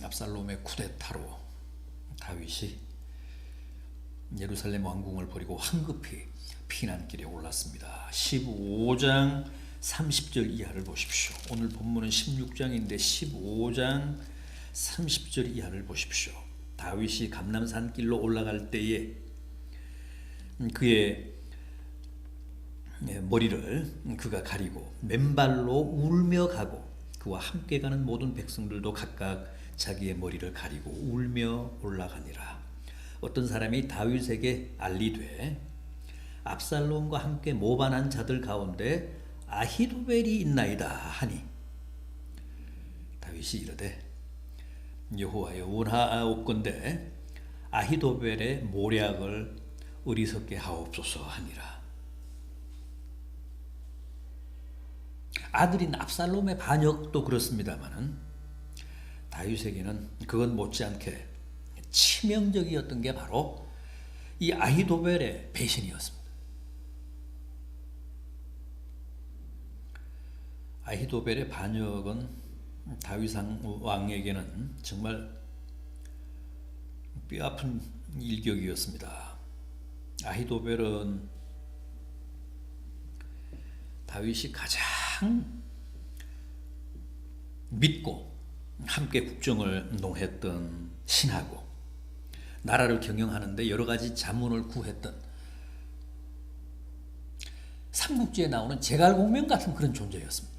압살롬의 쿠데타로 다윗이 예루살렘 왕궁을 버리고 황급히 피난길에 올랐습니다. 15장 30절 이하를 보십시오. 오늘 본문은 16장인데 15장 30절 이하를 보십시오. 다윗이 감람산 길로 올라갈 때에 그의 머리를 그가 가리고 맨발로 울며 가고 그와 함께 가는 모든 백성들도 각각 자기의 머리를 가리고 울며 올라가니라. 어떤 사람이 다윗에게 알리되 압살롬과 함께 모반한 자들 가운데 아히도벨이 있나이다 하니 다윗이 이르되 여호와여 원하옵건대 아히도벨의 모략을 어리석게 하옵소서 하니라. 아들인 압살롬의 반역도 그렇습니다마는 다윗에게는 그건 못지않게 치명적이었던 게 바로 이 아히도벨의 배신이었습니다. 아히도벨의 반역은 다윗 왕에게는 정말 뼈아픈 일격이었습니다. 아히도벨은 다윗이 가장 믿고 함께 국정을 농했던 신하고 나라를 경영하는데 여러 가지 자문을 구했던 삼국지에 나오는 제갈공명 같은 그런 존재였습니다.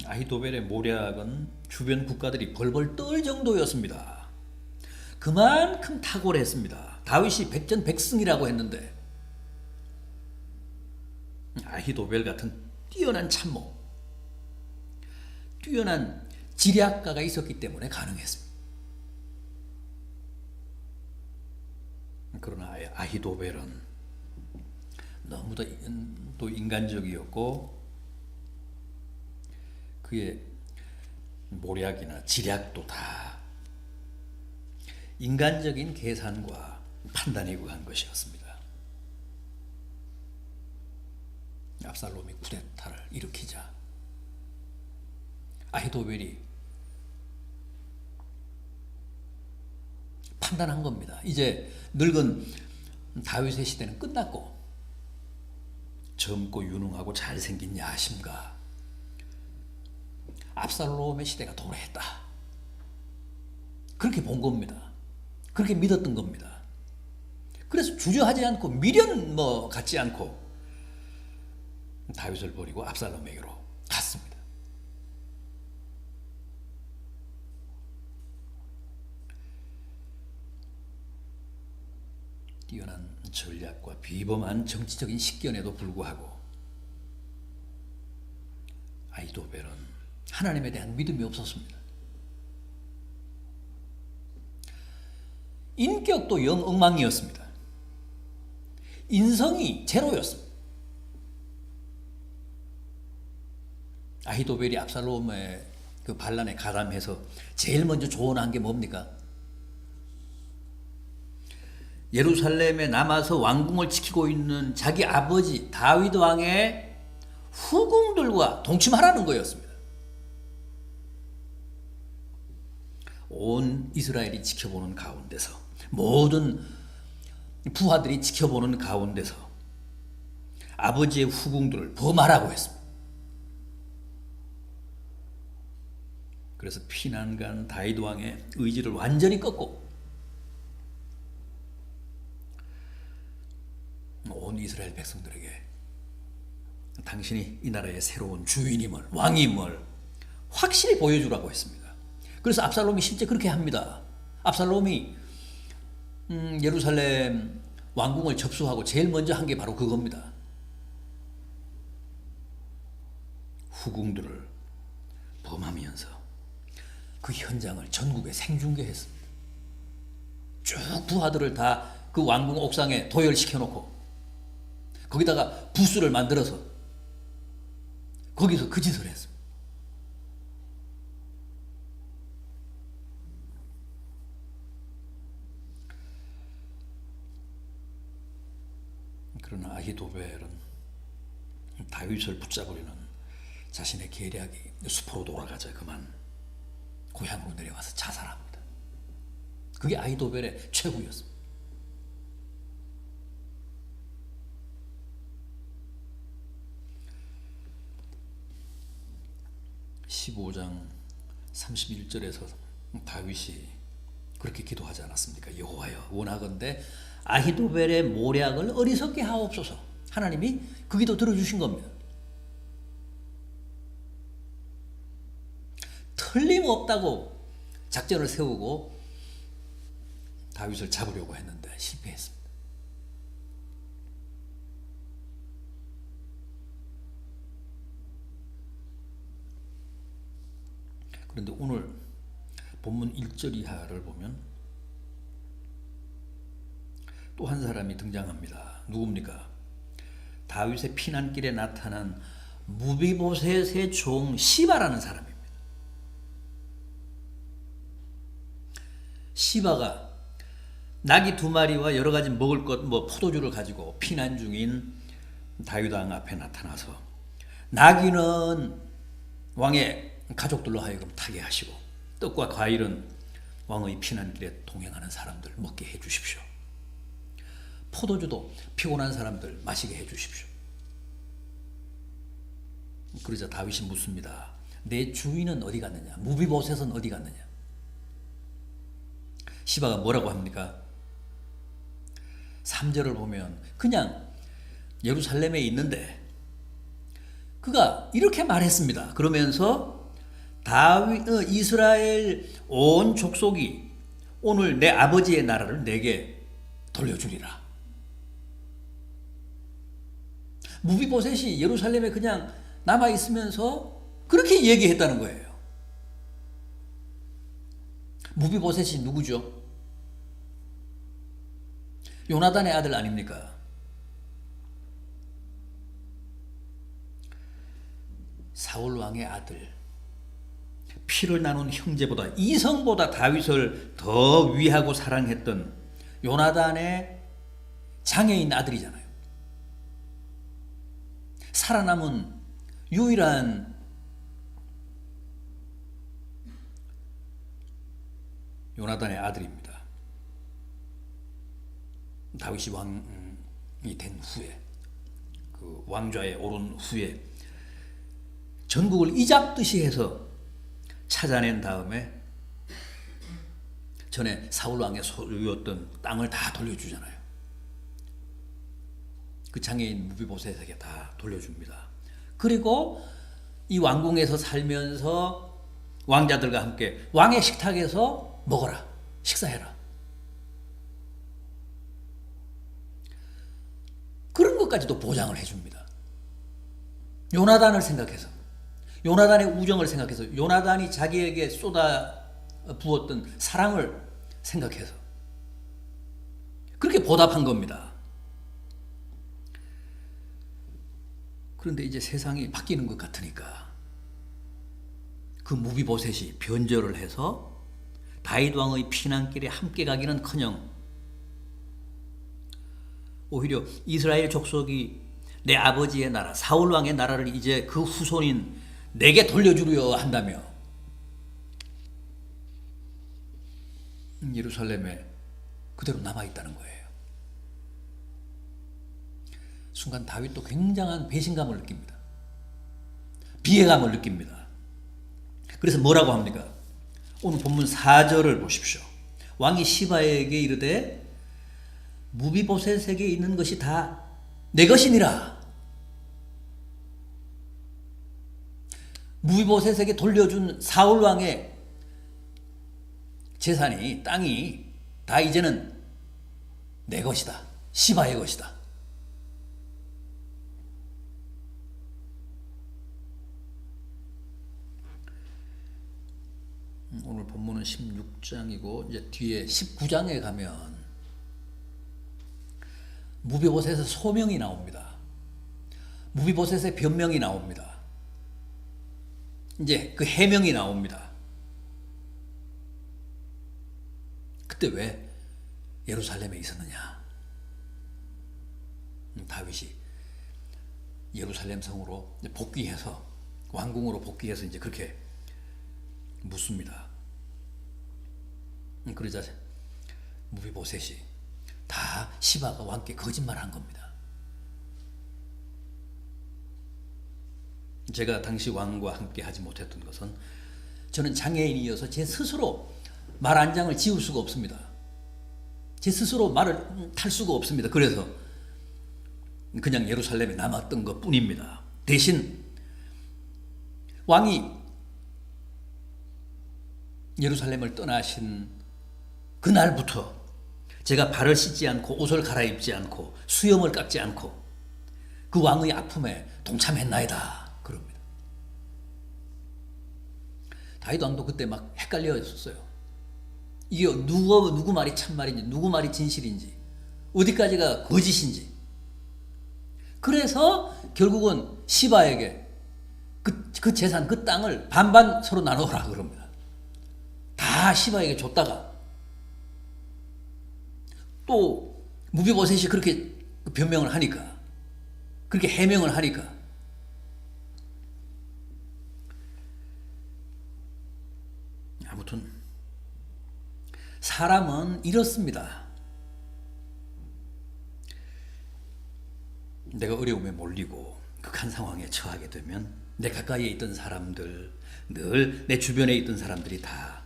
아히도벨의 모략은 주변 국가들이 벌벌 떨 정도였습니다. 그만큼 탁월했습니다. 다윗이 백전백승이라고 했는데 아히도벨 같은 뛰어난 참모, 뛰어난 지략가가 있었기 때문에 가능했습니다. 그러나 아히도벨은 너무도 인간적이었고 그의 모략이나 지략도 다 인간적인 계산과 판단에 의한 것이었습니다. 압살롬이 쿠데타를 일으키자 아히도벨이 판단한 겁니다. 이제 늙은 다윗의 시대는 끝났고 젊고 유능하고 잘생긴 야심가 압살롬의 시대가 도래했다. 그렇게 본 겁니다. 그렇게 믿었던 겁니다. 그래서 주저하지 않고 미련 갖지 않고 다윗을 버리고 압살롬에게로 갔습니다. 뛰어난 전략과 비범한 정치적인 식견에도 불구하고 아히도벨은 하나님에 대한 믿음이 없었습니다. 인격도 영 엉망이었습니다. 인성이 제로였습니다. 아히도벨이 압살롬의 그 반란에 가담해서 제일 먼저 조언한 게 뭡니까? 예루살렘에 남아서 왕궁을 지키고 있는 자기 아버지 다윗 왕의 후궁들과 동침하라는 거였습니다. 온 이스라엘이 지켜보는 가운데서 모든 부하들이 지켜보는 가운데서 아버지의 후궁들을 범하라고 했습니다. 그래서 피난간 다윗 왕의 의지를 완전히 꺾고 온 이스라엘 백성들에게 당신이 이 나라의 새로운 주인임을, 왕임을 확실히 보여주라고 했습니다. 그래서 압살롬이 실제 그렇게 합니다. 압살롬이 예루살렘 왕궁을 접수하고 제일 먼저 한 게 바로 그겁니다. 후궁들을 범하면서 그 현장을 전국에 생중계했습니다. 쭉 부하들을 다 그 왕궁 옥상에 도열시켜 놓고 거기다가 부스를 만들어서 거기서 그 짓을 했습니다. 그러나 아히도벨은 다윗을 붙잡으려는 자신의 계략이 수포로 돌아가자 그만 고향으로 내려가서 자살합니다. 그게 아히도벨의 최후였습니다. 15장 31절에서 다윗이 그렇게 기도하지 않았습니까? 여호와여 원하건대 아히도벨의 모략을 어리석게 하옵소서. 하나님이 그 기도 들어주신 겁니다. 틀림없다고 작전을 세우고 다윗을 잡으려고 했는데 실패했습니다. 그런데 오늘 본문 1절 이하를 보면 또 한 사람이 등장합니다. 누굽니까? 다윗의 피난길에 나타난 무비보셋의 종 시바라는 사람입니다. 시바가 나귀 2마리와 여러 가지 먹을 것, 포도주를 가지고 피난 중인 다윗 왕 앞에 나타나서 나귀는 왕의 가족들로 하여금 타게 하시고 떡과 과일은 왕의 피난길에 동행하는 사람들 먹게 해 주십시오. 포도주도 피곤한 사람들 마시게 해 주십시오. 그러자 다윗이 묻습니다. 내 주인은 어디 갔느냐? 무비보셋은 어디 갔느냐? 시바가 뭐라고 합니까? 3절을 보면 그냥 예루살렘에 있는데 그가 이렇게 말했습니다. 그러면서 이스라엘 온 족속이 오늘 내 아버지의 나라를 내게 돌려주리라. 무비보셋이 예루살렘에 그냥 남아있으면서 그렇게 얘기했다는 거예요. 무비보셋이 누구죠? 요나단의 아들 아닙니까? 사울 왕의 아들, 피를 나눈 형제보다 이성보다 다윗을 더 위하고 사랑했던 요나단의 장애인 아들이잖아요. 살아남은 유일한 요나단의 아들입니다. 다윗이 왕이 된 후에, 그 왕좌에 오른 후에 전국을 이잡듯이 해서 찾아낸 다음에 전에 사울 왕의 소유였던 땅을 다 돌려주잖아요. 그 장애인 무비보셋에게 다 돌려줍니다. 그리고 이 왕궁에서 살면서 왕자들과 함께 왕의 식탁에서 먹어라, 식사해라. 그런 것까지도 보장을 해줍니다. 요나단을 생각해서, 요나단의 우정을 생각해서, 요나단이 자기에게 쏟아 부었던 사랑을 생각해서 그렇게 보답한 겁니다. 그런데 이제 세상이 바뀌는 것 같으니까 그 무비보셋이 변절을 해서 다윗 왕의 피난길에 함께 가기는커녕 오히려 이스라엘 족속이 내 아버지의 나라 사울 왕의 나라를 이제 그 후손인 내게 돌려주려 한다며 예루살렘에 그대로 남아있다는 거예요. 순간 다윗도 굉장한 배신감을 느낍니다. 비애감을 느낍니다. 그래서 뭐라고 합니까? 오늘 본문 4절을 보십시오. 왕이 시바에게 이르되 무비보셋에게 있는 것이 다 내 것이니라. 무비보셋에게 돌려준 사울 왕의 재산이, 땅이 다 이제는 내 것이다. 시바의 것이다. 오늘 본문은 16장이고 이제 뒤에 19장에 가면 무비보셋의 소명이 나옵니다. 무비보셋의 변명이 나옵니다. 이제 그 해명이 나옵니다. 그때 왜 예루살렘에 있었느냐? 다윗이 예루살렘 성으로 복귀해서 왕궁으로 복귀해서 이제 그렇게 묻습니다. 그러자 무비보셋이 다 시바가 왕께 거짓말한 겁니다. 제가 당시 왕과 함께 하지 못했던 것은 저는 장애인이어서 제 스스로 말 한 장을 지울 수가 없습니다. 제 스스로 말을 탈 수가 없습니다. 그래서 그냥 예루살렘에 남았던 것 뿐입니다. 대신 왕이 예루살렘을 떠나신 그날부터 제가 발을 씻지 않고 옷을 갈아입지 않고 수염을 깎지 않고 그 왕의 아픔에 동참했나이다. 그럽니다. 다윗 왕도 그때 막 헷갈려 있었어요. 이게 누구 말이 참말인지 누구 말이 진실인지 어디까지가 거짓인지. 그래서 결국은 시바에게 그 재산, 그 땅을 반반 서로 나누어라 그럽니다. 다 시바에게 줬다가 또 무비보셋이 그렇게 변명을 하니까, 그렇게 해명을 하니까 아무튼 사람은 이렇습니다. 내가 어려움에 몰리고 극한 상황에 처하게 되면 내 가까이에 있던 사람들, 늘 내 주변에 있던 사람들이 다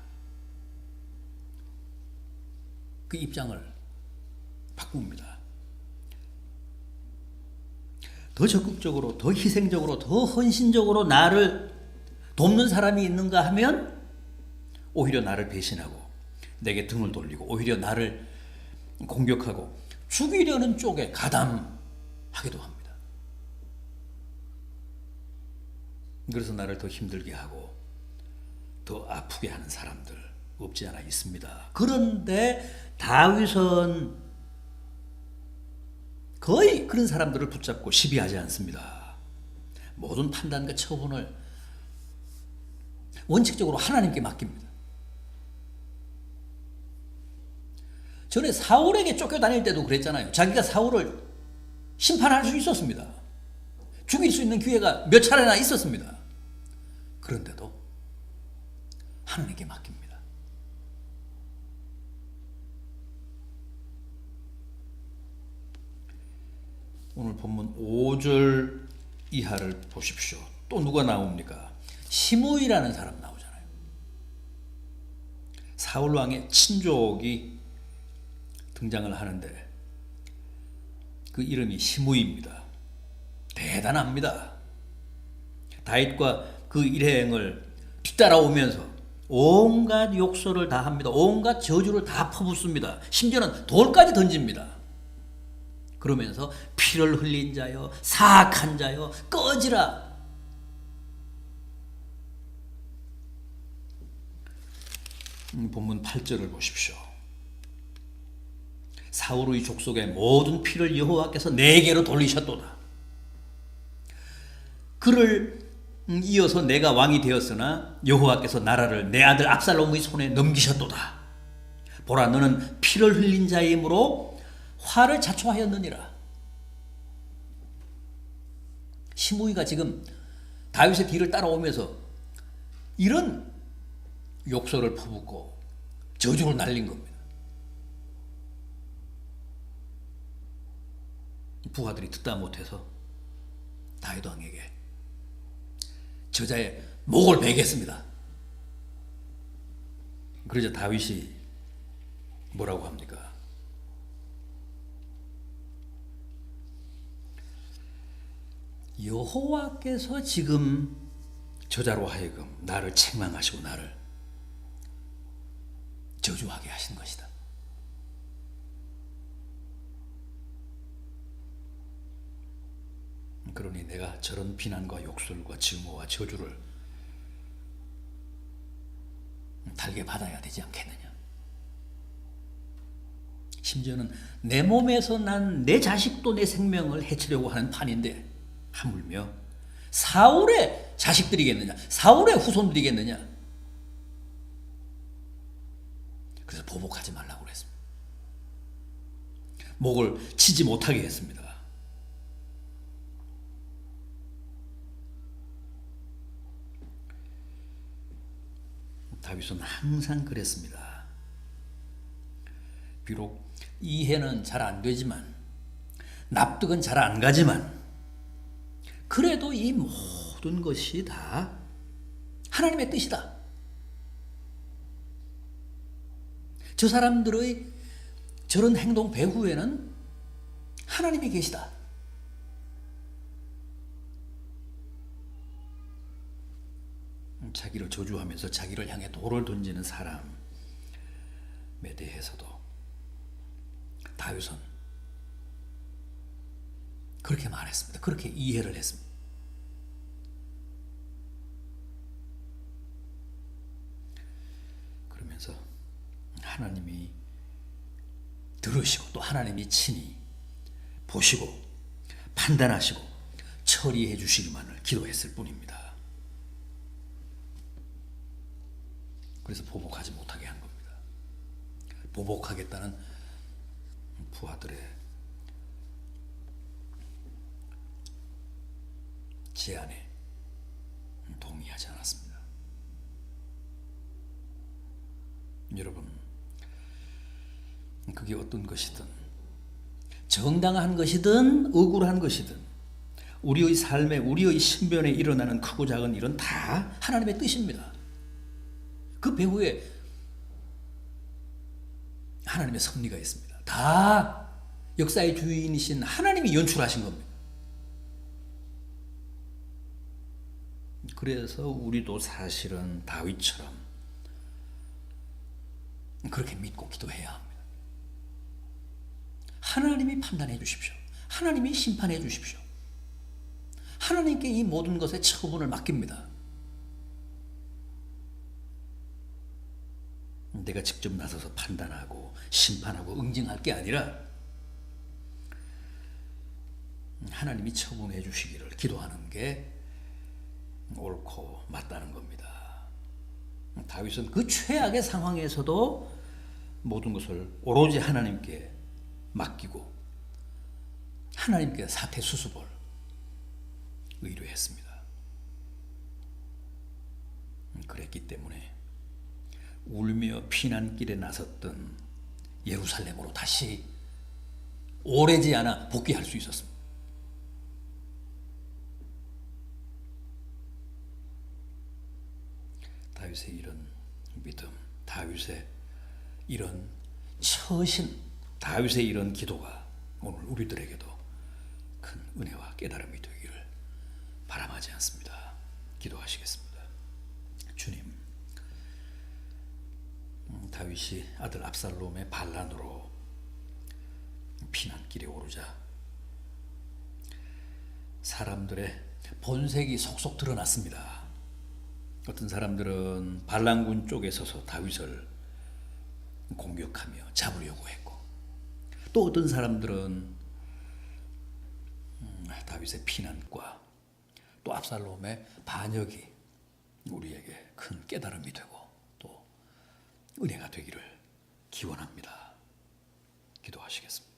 그 입장을 바꿉니다. 더 적극적으로, 더 희생적으로, 더 헌신적으로 나를 돕는 사람이 있는가 하면 오히려 나를 배신하고 내게 등을 돌리고 오히려 나를 공격하고 죽이려는 쪽에 가담하기도 합니다. 그래서 나를 더 힘들게 하고 더 아프게 하는 사람들 없지 않아 있습니다. 그런데 다윗은 거의 그런 사람들을 붙잡고 시비하지 않습니다. 모든 판단과 처분을 원칙적으로 하나님께 맡깁니다. 전에 사울에게 쫓겨다닐 때도 그랬잖아요. 자기가 사울을 심판할 수 있었습니다. 죽일 수 있는 기회가 몇 차례나 있었습니다. 그런데도 하나님께 맡깁니다. 오늘 본문 5절 이하를 보십시오. 또 누가 나옵니까? 시므이라는 사람 나오잖아요. 사울 왕의 친족이 등장을 하는데 그 이름이 시므이입니다. 대단합니다. 다윗과 그 일행을 뒤따라오면서 온갖 욕설을 다 합니다. 온갖 저주를 다 퍼붓습니다. 심지어는 돌까지 던집니다. 그러면서 피를 흘린 자여, 사악한 자여, 꺼지라. 본문 8절을 보십시오. 사울의 족속의 모든 피를 여호와께서 내게로 돌리셨도다. 그를 이어서 내가 왕이 되었으나 여호와께서 나라를 내 아들 압살롬의 손에 넘기셨도다. 보라, 너는 피를 흘린 자이므로 화를 자초하였느니라. 시므이가 지금 다윗의 뒤를 따라오면서 이런 욕설을 퍼붓고 저주를 날린 겁니다. 부하들이 듣다 못해서 다윗 왕에게 저자의 목을 베겠습니다. 그러자 다윗이 뭐라고 합니까? 여호와께서 지금 저자로 하여금 나를 책망하시고 나를 저주하게 하신 것이다. 그러니 내가 저런 비난과 욕설과 증오와 저주를 달게 받아야 되지 않겠느냐. 심지어는 내 몸에서 난 내 자식도 내 생명을 해치려고 하는 판인데 하물며 사울의 자식들이겠느냐, 사울의 후손들이겠느냐. 그래서 보복하지 말라고 그랬습니다. 목을 치지 못하게 했습니다. 다윗은 항상 그랬습니다. 비록 이해는 잘 안 되지만, 납득은 잘 안 가지만, 그래도 이 모든 것이 다 하나님의 뜻이다. 저 사람들의 저런 행동 배후에는 하나님이 계시다. 자기를 저주하면서 자기를 향해 돌을 던지는 사람에 대해서도 다윗은 그렇게 말했습니다. 그렇게 이해를 했습니다. 그러면서 하나님이 들으시고 또 하나님이 친히 보시고 판단하시고 처리해 주시기만을 기도했을 뿐입니다. 그래서 보복하지 못하게 한 겁니다. 보복하겠다는 부하들의 제안에 동의하지 않았습니다. 여러분, 그게 어떤 것이든 정당한 것이든 억울한 것이든 우리의 삶에 우리의 신변에 일어나는 크고 작은 일은 다 하나님의 뜻입니다. 그 배후에 하나님의 섭리가 있습니다. 다 역사의 주인이신 하나님이 연출하신 겁니다. 그래서 우리도 사실은 다윗처럼 그렇게 믿고 기도해야 합니다. 하나님이 판단해 주십시오. 하나님이 심판해 주십시오. 하나님께 이 모든 것의 처분을 맡깁니다. 내가 직접 나서서 판단하고 심판하고 응징할 게 아니라 하나님이 처분해 주시기를 기도하는 게 옳고 맞다는 겁니다. 다윗은 그 최악의 상황에서도 모든 것을 오로지 하나님께 맡기고 하나님께 사태 수습을 의뢰했습니다. 그랬기 때문에 울며 피난길에 나섰던 예루살렘으로 다시 오래지 않아 복귀할 수 있었습니다. 다윗의 이런 믿음, 다윗의 이런 처신, 다윗의 이런 기도가 오늘 우리들에게도 큰 은혜와 깨달음이 되기를 바람하지 않습니다. 기도하시겠습니다. 주님, 다윗이 아들 압살롬의 반란으로 피난길에 오르자 사람들의 본색이 속속 드러났습니다. 어떤 사람들은 반란군 쪽에 서서 다윗을 공격하며 잡으려고 했고, 또 어떤 사람들은 다윗의 피난과 또 압살롬의 반역이 우리에게 큰 깨달음이 되고 또 은혜가 되기를 기원합니다. 기도하시겠습니다.